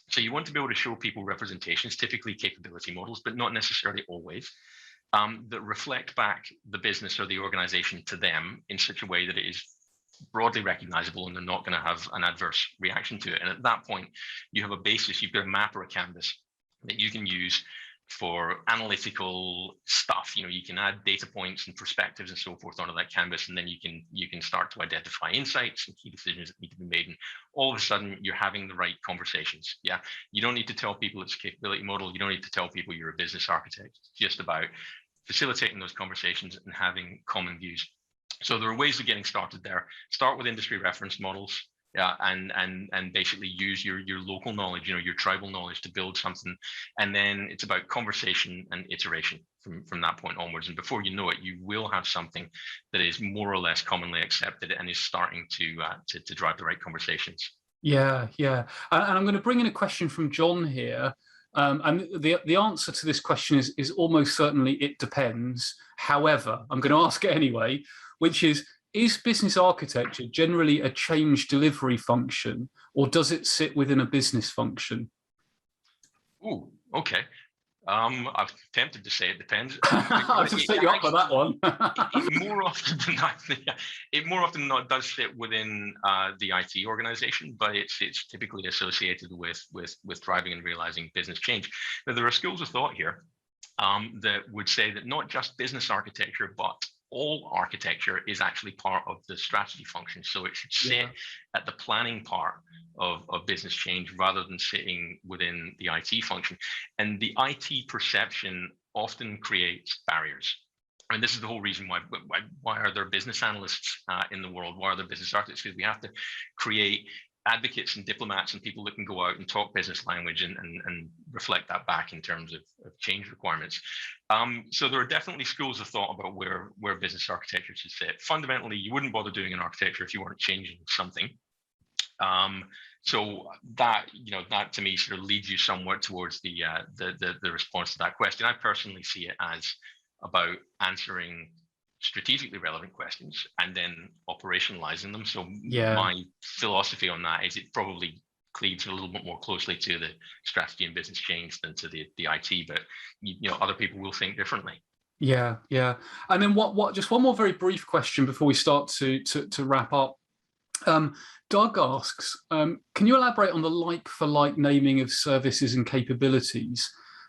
So you want to be able to show people representations, typically capability models, but not necessarily always, that reflect back the business or the organization to them in such a way that it is broadly recognizable and they're not going to have an adverse reaction to it. And at that point, you have a basis, you've got a map or a canvas that you can use for analytical stuff. You can add data points and perspectives and so forth onto that canvas, and then you can start to identify insights and key decisions that need to be made. And all of a sudden, you're having the right conversations. Yeah, you don't need to tell people it's a capability model. You don't need to tell people you're a business architect. It's just about facilitating those conversations and having common views. So there are ways of getting started there. Start with industry reference models. Yeah, and basically use your local knowledge, your tribal knowledge to build something, and then it's about conversation and iteration from that point onwards. And before you know it, you will have something that is more or less commonly accepted and is starting to drive the right conversations. Yeah. And I'm going to bring in a question from John here, and the answer to this question is almost certainly it depends. However, I'm going to ask it anyway, which is business architecture generally a change delivery function, or does it sit within a business function? Ooh, okay. I'm tempted to say it depends. I'll just set you up for that one. More often than not, does sit within the IT organization, but it's typically associated with driving and realizing business change. Now, there are schools of thought here that would say that not just business architecture, but all architecture is actually part of the strategy function. So it should sit at the planning part of business change rather than sitting within the IT function. And the IT perception often creates barriers. And this is the whole reason why are there business analysts in the world? Why are there business architects? Because we have to create advocates and diplomats and people that can go out and talk business language and reflect that back in terms of change requirements. So there are definitely schools of thought about where business architecture should sit. Fundamentally, you wouldn't bother doing an architecture if you weren't changing something. So that to me sort of leads you somewhat towards the response to that question. I personally see it as about answering strategically relevant questions and then operationalizing them. So my philosophy on that is it probably cleaves a little bit more closely to the strategy and business change than to the IT, but other people will think differently. Yeah. And then what just one more very brief question before we start to wrap up. Doug asks, can you elaborate on the like-for-like naming of services and capabilities?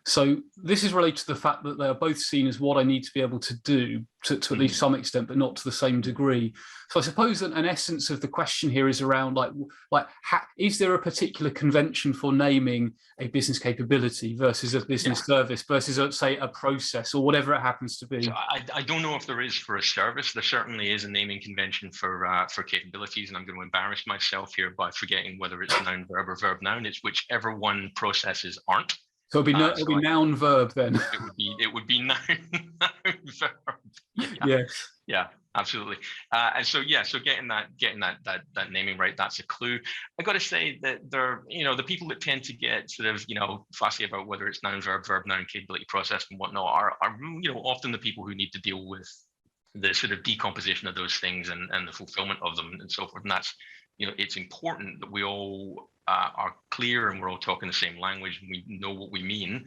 So this is related to the fact that they are both seen as what I need to be able to do to at least some extent, but not to the same degree. So I suppose that an essence of the question here is around is there a particular convention for naming a business capability versus a business service versus, say, a process or whatever it happens to be? So I don't know if there is for a service. There certainly is a naming convention for capabilities, and I'm going to embarrass myself here by forgetting whether it's noun, verb, or verb, noun. It's whichever one processes aren't. So it'll be noun verb then. It would be noun verb. Yes. Yeah. Absolutely. And so, yeah, so getting that naming right, that's a clue. I got to say that the people that tend to get sort of, fussy about whether it's noun, verb, noun, capability, process, and whatnot are often the people who need to deal with the sort of decomposition of those things and the fulfillment of them and so forth. And that's, it's important that we all are clear and we're all talking the same language and we know what we mean.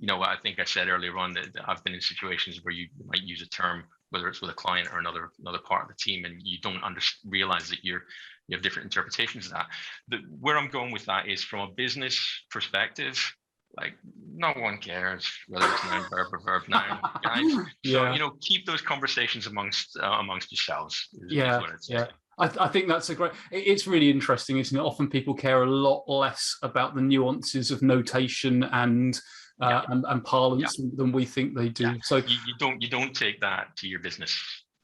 I think I said earlier on that I've been in situations where you might use a term, whether it's with a client or another part of the team, and you don't realize that you have different interpretations of that. Where I'm going with that is from a business perspective, like no one cares whether it's noun, verb, or verb, noun, guys. Yeah. So keep those conversations amongst yourselves. Is what I'd say. Yeah. I think that's it's really interesting, isn't it? Often people care a lot less about the nuances of notation and parlance than we think they do. Yeah. So you don't take that to your business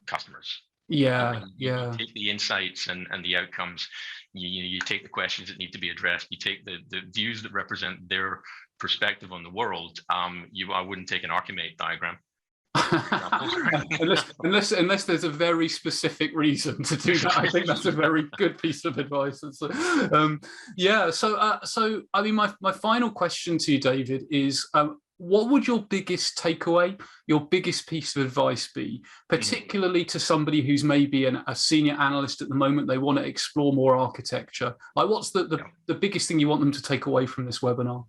customers. You take the insights and the outcomes. You take the questions that need to be addressed. You take the views that represent their perspective on the world. I wouldn't take an Archimate diagram. unless there's a very specific reason to do that. I think that's a very good piece of advice. So I mean, my final question to you, David, is what would your biggest takeaway, your biggest piece of advice be, particularly to somebody who's maybe a senior analyst at the moment, they want to explore more architecture? Like, what's the biggest thing you want them to take away from this webinar?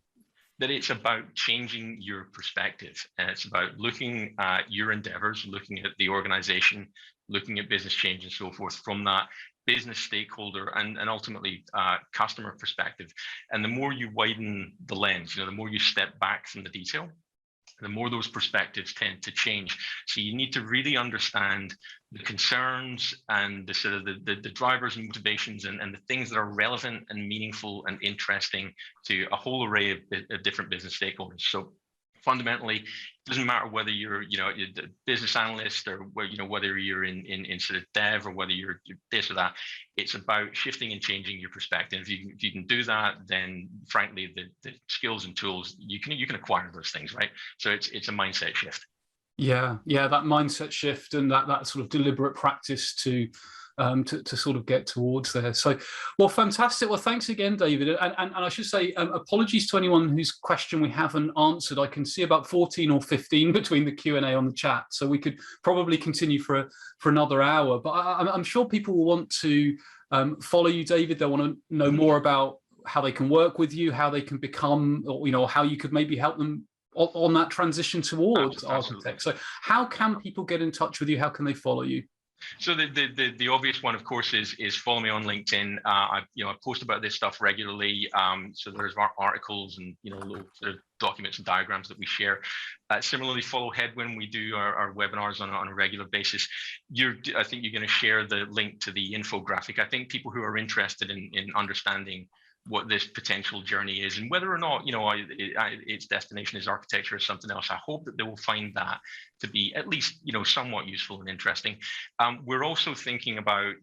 That it's about changing your perspective, and it's about looking at your endeavors, looking at the organization, looking at business change and so forth from that business stakeholder and ultimately customer perspective. And the more you widen the lens, the more you step back from the detail, the more those perspectives tend to change. So you need to really understand the concerns and the sort of the drivers and motivations and the things that are relevant and meaningful and interesting to a whole array of different business stakeholders. So fundamentally, it doesn't matter whether you're a business analyst or whether you're in sort of dev or whether you're this or that. It's about shifting and changing your perspective. If you can do that, then frankly the skills and tools you can acquire those things, right? So it's a mindset shift. Yeah, that mindset shift and that sort of deliberate practice to sort of get towards there. So, well, fantastic. Well, thanks again, David. And I should say apologies to anyone whose question we haven't answered. I can see about 14 or 15 between the Q&A on the chat, so we could probably continue for another hour. But I'm sure people will want to follow you, David. They'll want to know more about how they can work with you, how they can become, or how you could maybe help them on that transition towards Architec. So how can people get in touch with you? How can they follow you? So the obvious one, of course, is follow me on LinkedIn. I post about this stuff regularly. So there's articles and little sort of documents and diagrams that we share. Similarly, follow Headwind. We do our webinars on a regular basis. I think you're going to share the link to the infographic. I think people who are interested in understanding what this potential journey is and whether or not its destination is architecture or something else, I hope that they will find that to be at least somewhat useful and interesting. We're also thinking about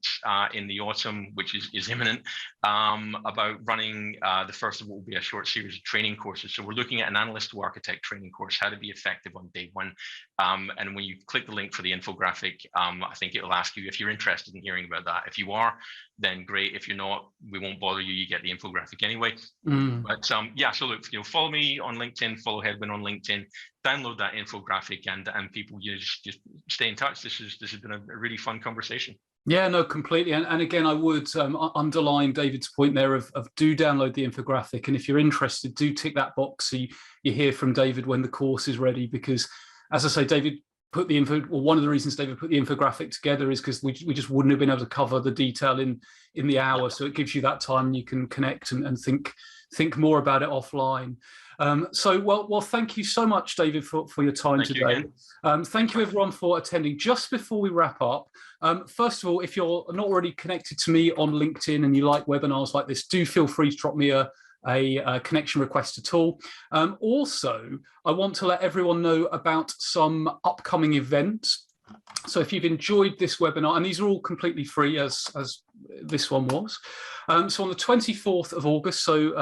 in the autumn, which is imminent, about running the first of what will be a short series of training courses. So we're looking at an analyst-to-architect training course, how to be effective on day one. And when you click the link for the infographic, I think it will ask you if you're interested in hearing about that. If you are, then great. If you're not, we won't bother you. You get the infographic anyway. But so look, follow me on LinkedIn, follow Headwind on LinkedIn, download that infographic, and people just stay in touch. This has been a really fun conversation. Yeah, no, completely. And again, I would underline David's point there of do download the infographic. And if you're interested, do tick that box so you hear from David when the course is ready. Because as I say, David put the one of the reasons David put the infographic together is because we just wouldn't have been able to cover the detail in the hour. So it gives you that time you can connect and think more about it offline. Well, thank you so much, David, for your time today. Thank you, everyone, for attending. Just before we wrap up, first of all, if you're not already connected to me on LinkedIn and you like webinars like this, do feel free to drop me a connection request at all. Also, I want to let everyone know about some upcoming events. So if you've enjoyed this webinar, and these are all completely free, as this one was. So on the 24th of August, so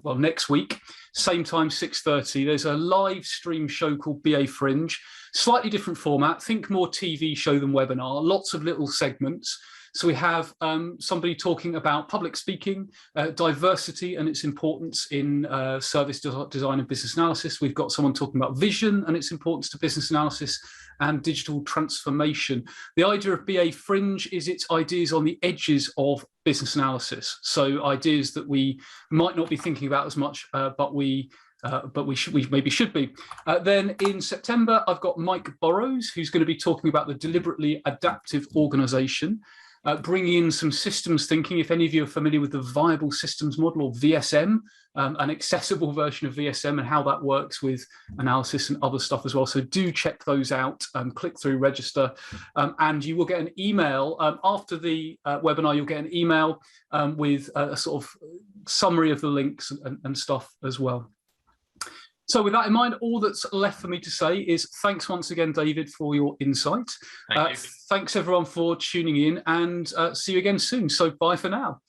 well, next week, same time, 6:30, there's a live stream show called BA Fringe. Slightly different format, think more TV show than webinar, lots of little segments. So we have somebody talking about public speaking, diversity and its importance in service design and business analysis. We've got someone talking about vision and its importance to business analysis and digital transformation. The idea of BA Fringe is its ideas on the edges of business analysis. So ideas that we might not be thinking about as much, but we maybe should be. Then in September, I've got Mike Burrows, who's going to be talking about the deliberately adaptive organization, bringing in some systems thinking. If any of you are familiar with the viable systems model, or VSM, an accessible version of VSM, and how that works with analysis and other stuff as well. So do check those out, click through, register, and you will get an email after the webinar. You'll get an email with a sort of summary of the links and stuff as well. So with that in mind, all that's left for me to say is thanks once again, David, for your insight. Thanks everyone for tuning in, and see you again soon. So bye for now.